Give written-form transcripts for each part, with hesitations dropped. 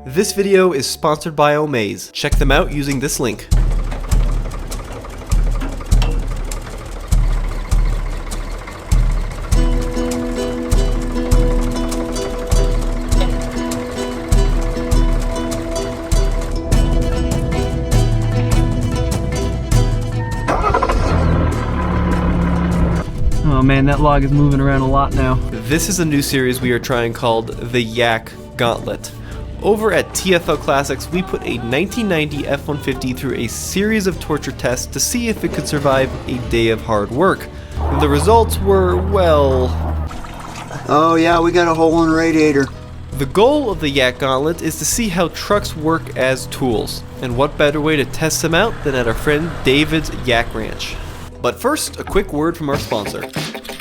This video is sponsored by Omaze. Check them out using this link. Oh man, that log is moving around a lot now. This is a new series we are trying called the Yak Gauntlet. Over at TFL Classics, we put a 1990 F-150 through a series of torture tests to see if it could survive a day of hard work. The results were, well... Oh yeah, we got a hole in the radiator. The goal of the Yak Gauntlet is to see how trucks work as tools, and what better way to test them out than at our friend David's Yak Ranch. But first, a quick word from our sponsor.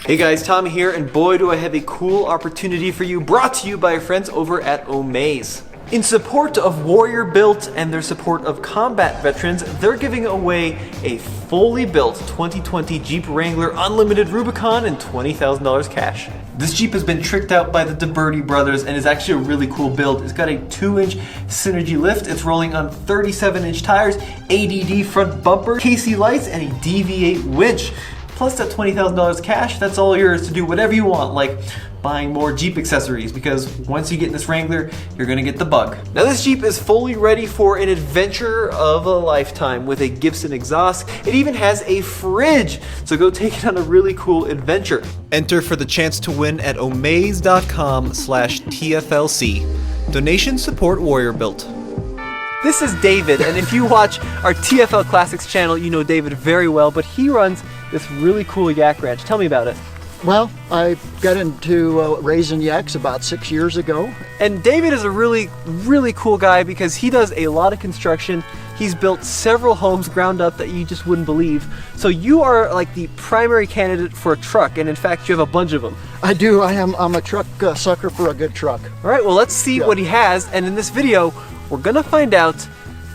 Hey guys, Tommy here, and boy do I have a cool opportunity for you, brought to you by our friends over at Omaze. In support of Warrior Built and their support of combat veterans, they're giving away a fully built 2020 Jeep Wrangler Unlimited Rubicon and $20,000 cash. This Jeep has been tricked out by the DeBerti brothers and is actually a really cool build. It's got a 2-inch Synergy lift, it's rolling on 37-inch tires, ADD front bumper, KC lights, and a DV8 winch. Plus that $20,000 cash, that's all yours to do whatever you want, like buying more Jeep accessories, because once you get in this Wrangler, you're gonna get the bug. Now this Jeep is fully ready for an adventure of a lifetime with a Gibson exhaust. It even has a fridge, so go take it on a really cool adventure. Enter for the chance to win at omaze.com/TFLC. Donations support Warrior Built. This is David, and if you watch our TFL Classics channel, you know David very well, but he runs this really cool yak ranch. Tell me about it. Well, I got into raising yaks about 6 years ago. And David is a really cool guy because he does a lot of construction. He's built several homes ground up that you just wouldn't believe. So you are like the primary candidate for a truck, and in fact, you have a bunch of them. I do. I'm a truck sucker for a good truck. All right, well, let's see what he has. And in this video, we're gonna find out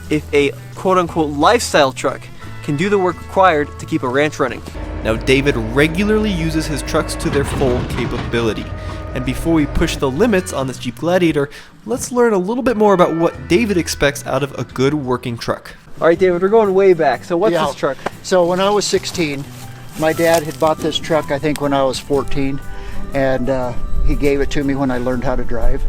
if a quote-unquote lifestyle truck can do the work required to keep a ranch running. Now, David regularly uses his trucks to their full capability. And before we push the limits on this Jeep Gladiator, let's learn a little bit more about what David expects out of a good working truck. All right, David, we're going way back. So what's this truck? So when I was 16, my dad had bought this truck, I think when I was 14, and he gave it to me when I learned how to drive.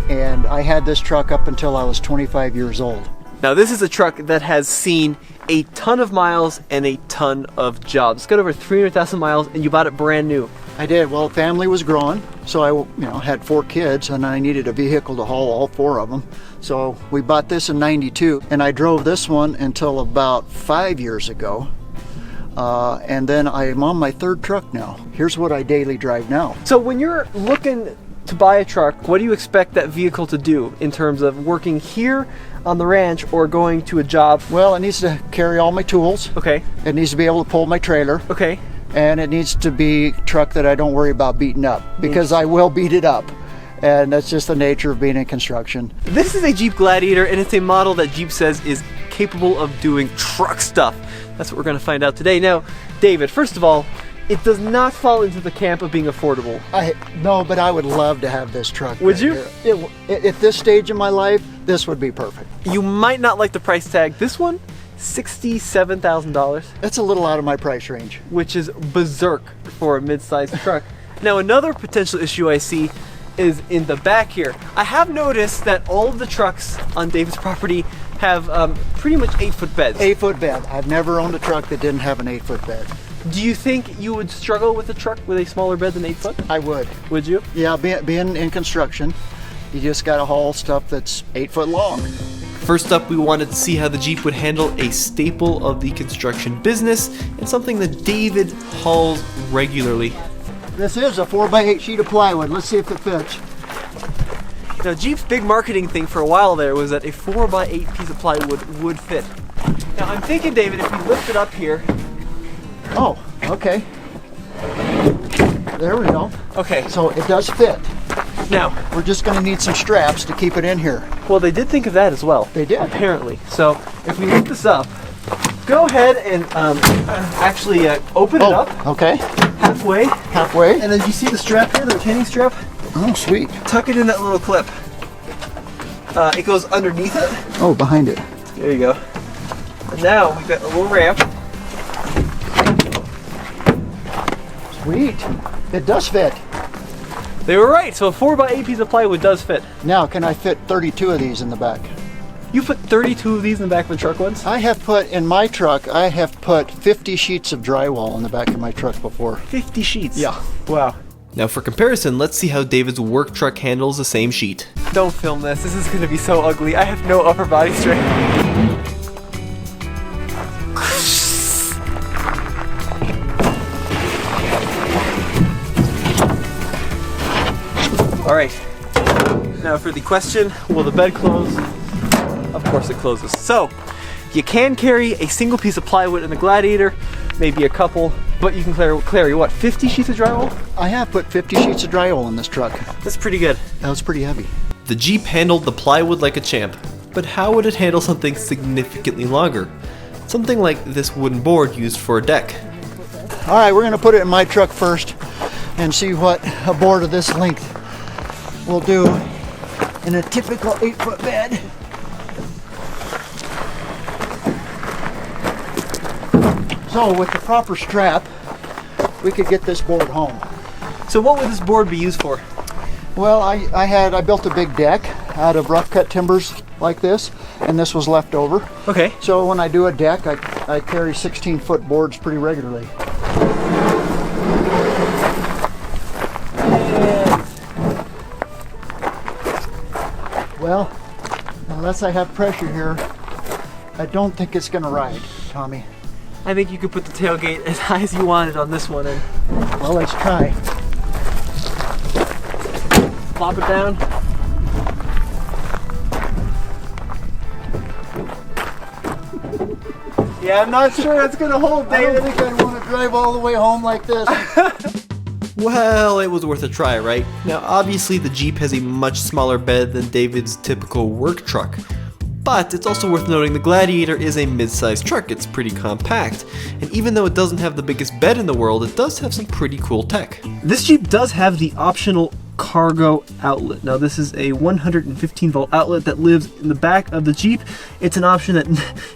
And I had this truck up until I was 25 years old. Now this is a truck that has seen a ton of miles and a ton of jobs. It's got over 300,000 miles, and you bought it brand new. I did. Well, family was growing, so I had 4 kids, and I needed a vehicle to haul all 4 of them. So we bought this in '92, and I drove this one until about 5 years ago. And then I'm on my 3rd truck now. Here's what I daily drive now. So when you're looking to buy a truck, what do you expect that vehicle to do in terms of working here on the ranch or going to a job? Well, it needs to carry all my tools. Okay. It needs to be able to pull my trailer. Okay. And it needs to be a truck that I don't worry about beating up, because I will beat it up. And that's just the nature of being in construction. This is a Jeep Gladiator, and it's a model that Jeep says is capable of doing truck stuff. That's what we're going to find out today. Now, David, first of all, it does not fall into the camp of being affordable. No, but I would love to have this truck. Would you? At this stage in my life, this would be perfect. You might not like the price tag. This one, $67,000. That's a little out of my price range. Which is berserk for a mid-sized truck. Now, another potential issue I see is in the back here. I have noticed that all of the trucks on David's property have pretty much 8-foot beds. 8-foot bed. I've never owned a truck that didn't have an 8-foot bed. Do you think you would struggle with a truck with a smaller bed than 8 foot? I would. Would you? Yeah, being in construction, you just gotta haul stuff that's 8 foot long. First up, we wanted to see how the Jeep would handle a staple of the construction business and something that David hauls regularly. This is a 4x8 sheet of plywood. Let's see if it fits. Now, Jeep's big marketing thing for a while there was that a 4x8 piece of plywood would fit. Now, I'm thinking, David, if we lift it up here. Oh, okay. There we go. Okay. So it does fit. Now, we're just going to need some straps to keep it in here. Well, they did think of that as well. They did. Apparently. So if we lift this up, go ahead and actually open it up. Okay. halfway. Halfway. And then you see the strap here, the retaining strap? Oh, sweet. Tuck it in that little clip. It goes underneath it. Oh, behind it. There you go. And now we've got a little ramp. Sweet. It does fit. They were right, so a 4x8 piece of plywood does fit. Now, can I fit 32 of these in the back? You put 32 of these in the back of the truck once? I have put, in my truck, I have put 50 sheets of drywall in the back of my truck before. 50 sheets? Yeah. Wow. Now for comparison, let's see how David's work truck handles the same sheet. Don't film this. This is going to be so ugly. I have no upper body strength. All right. Now for the question, will the bed close? Of course it closes. So, you can carry a single piece of plywood in the Gladiator, maybe a couple, but you can carry what, 50 sheets of drywall? I have put 50 sheets of drywall in this truck. That's pretty good. That was pretty heavy. The Jeep handled the plywood like a champ, but how would it handle something significantly longer? Something like this wooden board used for a deck. All right, we're gonna put it in my truck first and see what a board of this length will do in a typical 8-foot bed. So with the proper strap, we could get this board home. So what would this board be used for? Well, I built a big deck out of rough cut timbers like this, and this was left over. Okay. So when I do a deck, I carry 16-foot boards pretty regularly. Well, unless I have pressure here, I don't think it's gonna ride, Tommy. I think you could put the tailgate as high as you wanted on this one and well, let's try. plop it down. Yeah, I'm not sure it's gonna hold, I David. don't think I'd want to drive all the way home like this. Well, it was worth a try, right? Now, obviously the Jeep has a much smaller bed than David's typical work truck. But it's also worth noting the Gladiator is a mid-sized truck. It's pretty compact. And even though it doesn't have the biggest bed in the world, it does have some pretty cool tech. This Jeep does have the optional cargo outlet. Now this is a 115 volt outlet that lives in the back of the Jeep. It's an option that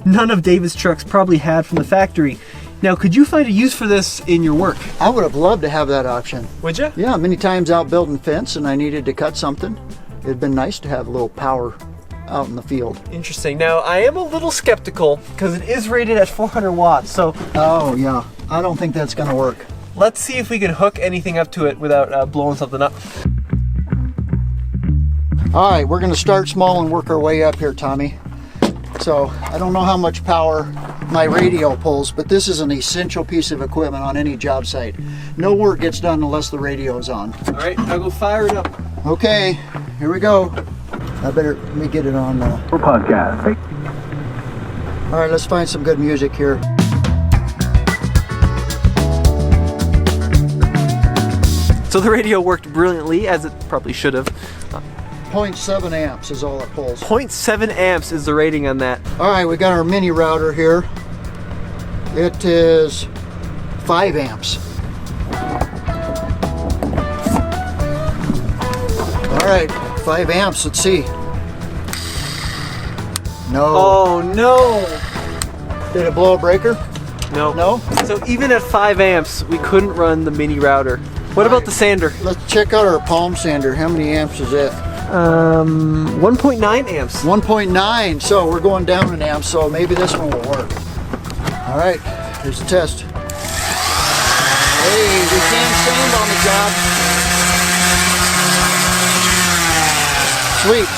none of David's trucks probably had from the factory. Now, could you find a use for this in your work? I would have loved to have that option. Would you? Yeah, many times out building fence and I needed to cut something. It'd been nice to have a little power out in the field. Interesting. Now, I am a little skeptical because it is rated at 400 watts. So, Oh yeah, I don't think that's gonna work. let's see if we can hook anything up to it without blowing something up. All right, we're gonna start small and work our way up here, Tommy. So I don't know how much power my radio pulls, but this is an essential piece of equipment on any job site. No work gets done unless the radio is on. All right, I'll go fire it up. Okay, here we go. Let me get it on. Podcast. All right, let's find some good music here. So the radio worked brilliantly, as it probably should have. 0.7 amps is all it pulls. 0.7 amps is the rating on that. All right, we got our mini router here. It is 5 amps. All right, 5 amps, let's see. No. Oh no! Did it blow a breaker? No. No? So even at 5 amps, we couldn't run the mini router. What about the sander? Let's check out our palm sander. How many amps is it? 1.9 amps. 1.9, so we're going down in amps, so maybe this one will work. All right, here's the test. Hey, we can sand on the job. Sweet.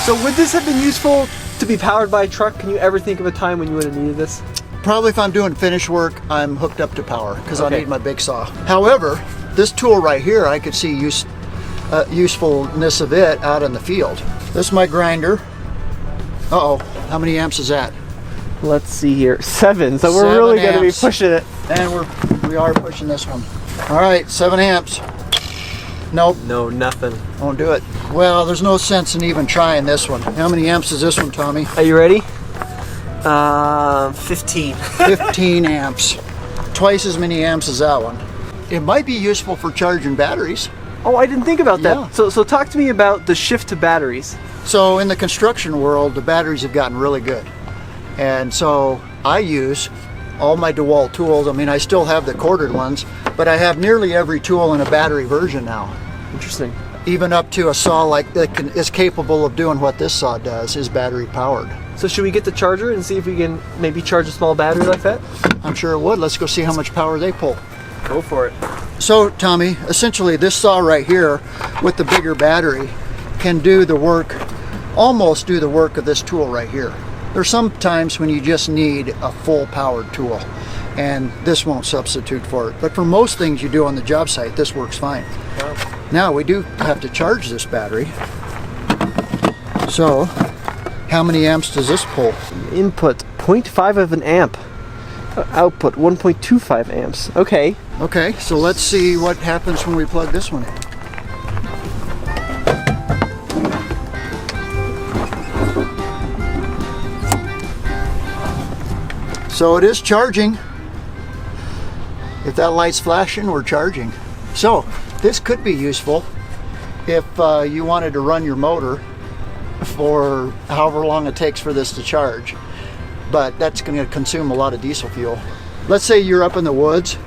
So would this have been useful to be powered by a truck? Can you ever think of a time when you would have needed this? Probably if I'm doing finish work, I'm hooked up to power because Okay. I need my big saw. However, this tool right here, I could see usefulness of it out in the field. This is my grinder. Uh-oh, how many amps is that? Let's see here. 7. So we're 7 really going to be amps. pushing it. And we are pushing this one. All right, 7 amps. Nope, No, nothing. won't do it. Well, there's no sense in even trying this one. How many amps is this one, Tommy? Are you ready? 15. 15 amps. Twice as many amps as that one. It might be useful for charging batteries. Oh, I didn't think about that. Yeah. So talk to me about the shift to batteries. So in the construction world, the batteries have gotten really good. And so I use all my DeWalt tools. I mean, I still have the corded ones, but I have nearly every tool in a battery version now. Interesting. Even up to a saw like that is capable of doing what this saw does, is battery powered. So should we get the charger and see if we can maybe charge a small battery like that? I'm sure it would. Let's go see how much power they pull. Go for it. So Tommy, essentially this saw right here with the bigger battery can do the work, almost do the work of this tool right here. There's some times when you just need a full powered tool, and this won't substitute for it. But for most things you do on the job site, this works fine. Wow. Now we do have to charge this battery. So how many amps does this pull? Input 0.5 of an amp. Output 1.25 amps. Okay. Okay, so let's see what happens when we plug this one in. So it is charging. If that light's flashing, we're charging. So this could be useful if you wanted to run your motor for however long it takes for this to charge. But that's going to consume a lot of diesel fuel. Let's say you're up in the woods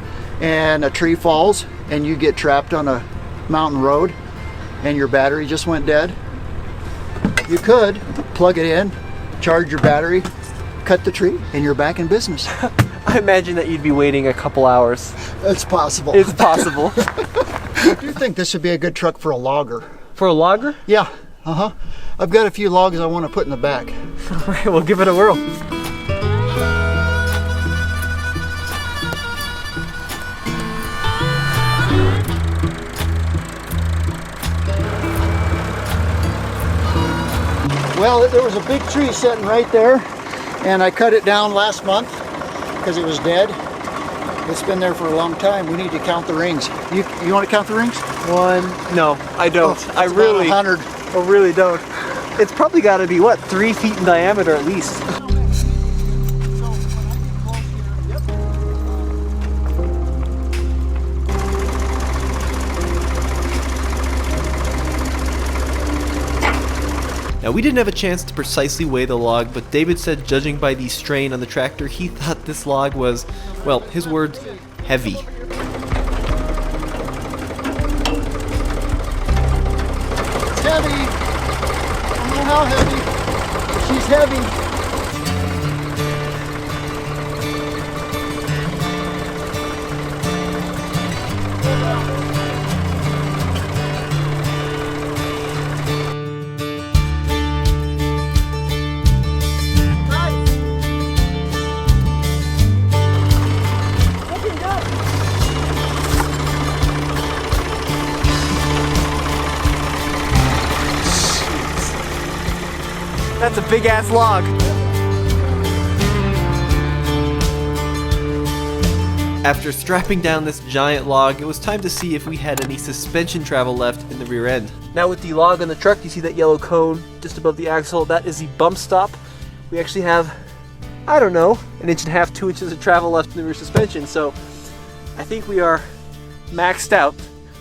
and a tree falls and you get trapped on a mountain road and your battery just went dead. You could plug it in, charge your battery, cut the tree, and you're back in business. I imagine that you'd be waiting a couple hours. It's possible. It's possible. Do you think this would be a good truck for a logger? For a logger? Yeah, I've got a few logs I want to put in the back. All right, we'll give it a whirl. Well, there was a big tree sitting right there, and I cut it down last month because it was dead. It's been there for a long time. We need to count the rings. You want to count the rings? One. No, I don't. Oh, I really. 100. I really don't. It's probably got to be what, 3 feet in diameter at least. Now, we didn't have a chance to precisely weigh the log, but David said judging by the strain on the tractor, he thought this log was, well, his words, heavy. It's heavy. I don't know how heavy, but she's heavy. That's a big ass log. After strapping down this giant log, it was time to see if we had any suspension travel left in the rear end. Now with the log on the truck, you see that yellow cone just above the axle. That is the bump stop. We actually have, I don't know, 1.5 inches, 2 inches of travel left in the rear suspension. So I think we are maxed out,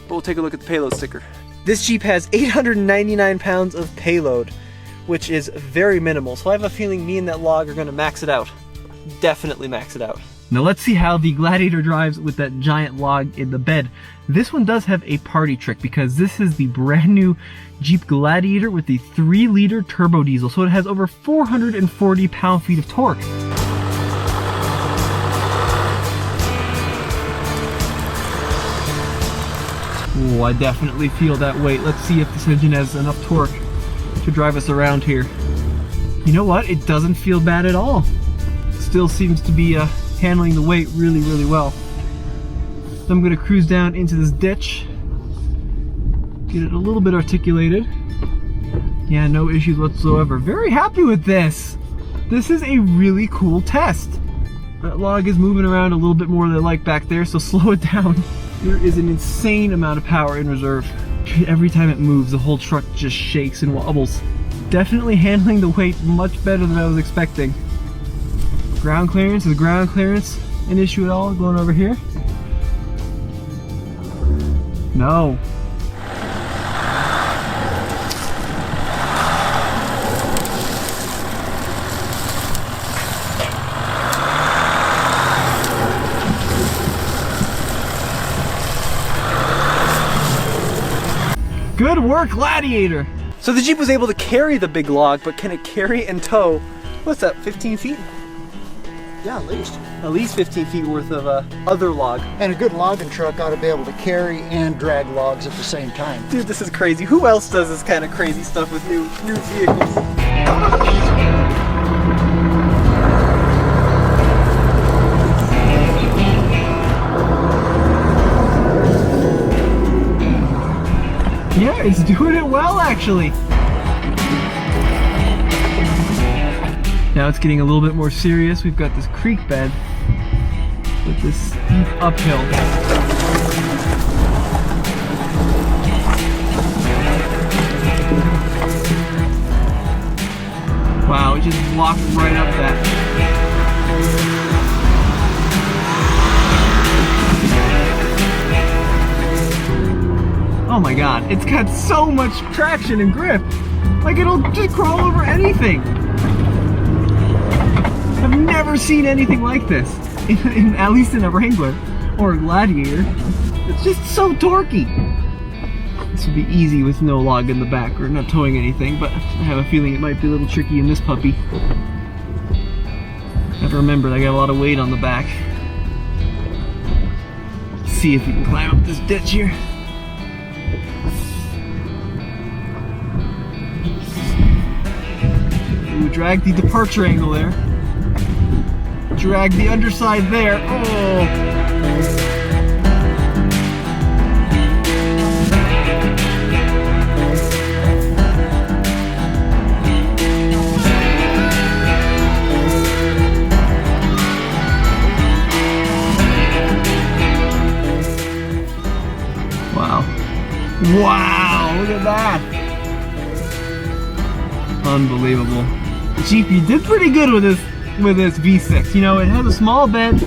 but we'll take a look at the payload sticker. This Jeep has 899 pounds of payload, which is very minimal. So I have a feeling me and that log are gonna max it out. Definitely max it out. Now let's see how the Gladiator drives with that giant log in the bed. This one does have a party trick because this is the brand new Jeep Gladiator with the 3-liter turbo diesel. So it has over 440 pound-feet of torque. Oh, I definitely feel that weight. Let's see if this engine has enough torque to drive us around here. You know what? It doesn't feel bad at all. Still seems to be handling the weight really, really well. So I'm going to cruise down into this ditch, get it a little bit articulated. Yeah, no issues whatsoever. Very happy with this. This is a really cool test. That log is moving around a little bit more than I like back there, so slow it down. There is an insane amount of power in reserve. Every time it moves, the whole truck just shakes and wobbles. Definitely handling the weight much better than I was expecting. Ground clearance, is ground clearance an issue at all going over here? No. Good work, Gladiator! So the Jeep was able to carry the big log, but can it carry and tow, what's that, 15 feet? Yeah, at least. At least 15 feet worth of other log. And a good logging truck ought to be able to carry and drag logs at the same time. Dude, this is crazy. Who else does this kind of crazy stuff with new vehicles? Yeah, it's doing it well, actually. Now it's getting a little bit more serious. We've got this creek bed with this steep uphill. Wow, it just walked right up that. Oh my god, it's got so much traction and grip. Like it'll just crawl over anything. I've never seen anything like this, at least in a Wrangler or a Gladiator. It's just so torquey. This would be easy with no log in the back or not towing anything, but I have a feeling it might be a little tricky in this puppy. I have to remember I got a lot of weight on the back. Let's see if we can climb up this ditch here. Ooh, drag the departure angle there. Drag the underside there. Oh! Wow. Wow, look at that. Unbelievable. Jeep, you did pretty good with this V6. You know, it has a small bed.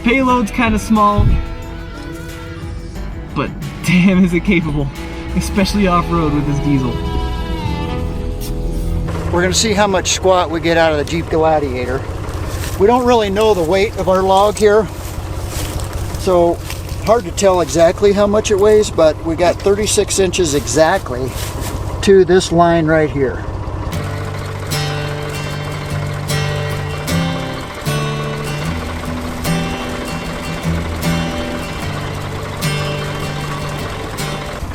Payload's kind of small. But damn is it capable. Especially off-road with this diesel. We're going to see how much squat we get out of the Jeep Gladiator. We don't really know the weight of our log here, so hard to tell exactly how much it weighs, but we got 36 inches exactly to this line right here.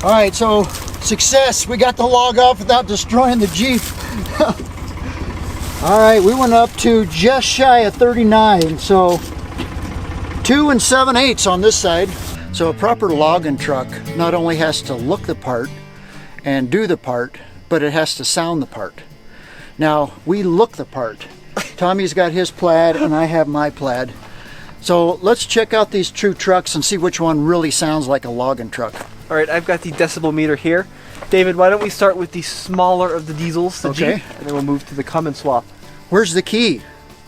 All right, so success. We got the log off without destroying the Jeep. All right, we went up to just shy of 39, so 2 7/8 on this side. So a proper logging truck not only has to look the part and do the part, but it has to sound the part. Now, we look the part. Tommy's got his plaid and I have my plaid. So let's check out these two trucks and see which one really sounds like a logging truck. All right, I've got the decibel meter here. David, why don't we start with the smaller of the diesels, the Okay. Jeep, and then we'll move to the come and swap. Where's the key?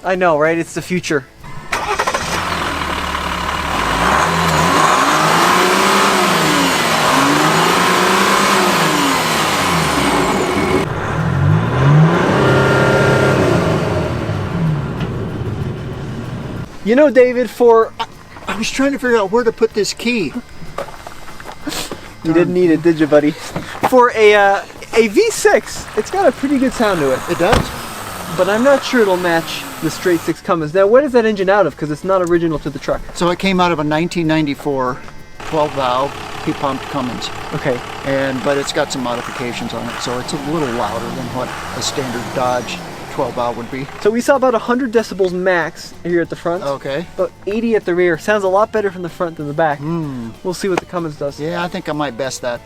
I know, right? It's the future. You know, David, I was trying to figure out where to put this key. You didn't need it, did you, buddy? For a V6, it's got a pretty good sound to it. It does? But I'm not sure it'll match the straight six Cummins. Now, what is that engine out of? Because it's not original to the truck. So it came out of a 1994 12 valve heat-pumped Cummins. Okay. But it's got some modifications on it, so it's a little louder than what a standard Dodge 12 valve would be. So we saw about 100 decibels max here at the front. Okay. About 80 at the rear. Sounds a lot better from the front than the back. We'll see what the Cummins does. Yeah, I think I might best that.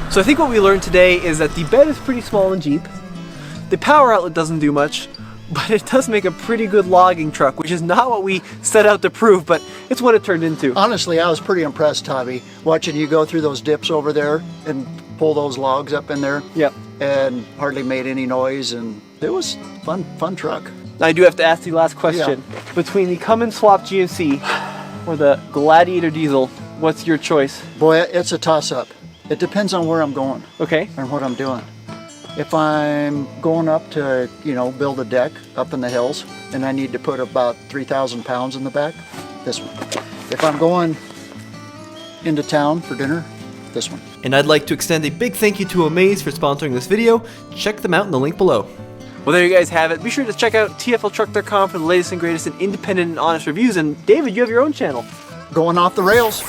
So I think what we learned today is that the bed is pretty small in Jeep. The power outlet doesn't do much. but it does make a pretty good logging truck, which is not what we set out to prove, but it's what it turned into. Honestly, I was pretty impressed, Tommy, watching you go through those dips over there and pull those logs up in there. Yep. And hardly made any noise, and it was fun truck. I do have to ask the last question. Yeah. Between the come and swap GMC or the Gladiator diesel, what's your choice? Boy, it's a toss-up. It depends on where I'm going. Okay. And what I'm doing. If I'm going up to, build a deck up in the hills, and I need to put about 3,000 pounds in the back, this one. If I'm going into town for dinner, this one. And I'd like to extend a big thank you to Omaze for sponsoring this video. Check them out in the link below. Well, there you guys have it. Be sure to check out tfltruck.com for the latest and greatest in independent and honest reviews. And David, you have your own channel. Going off the rails.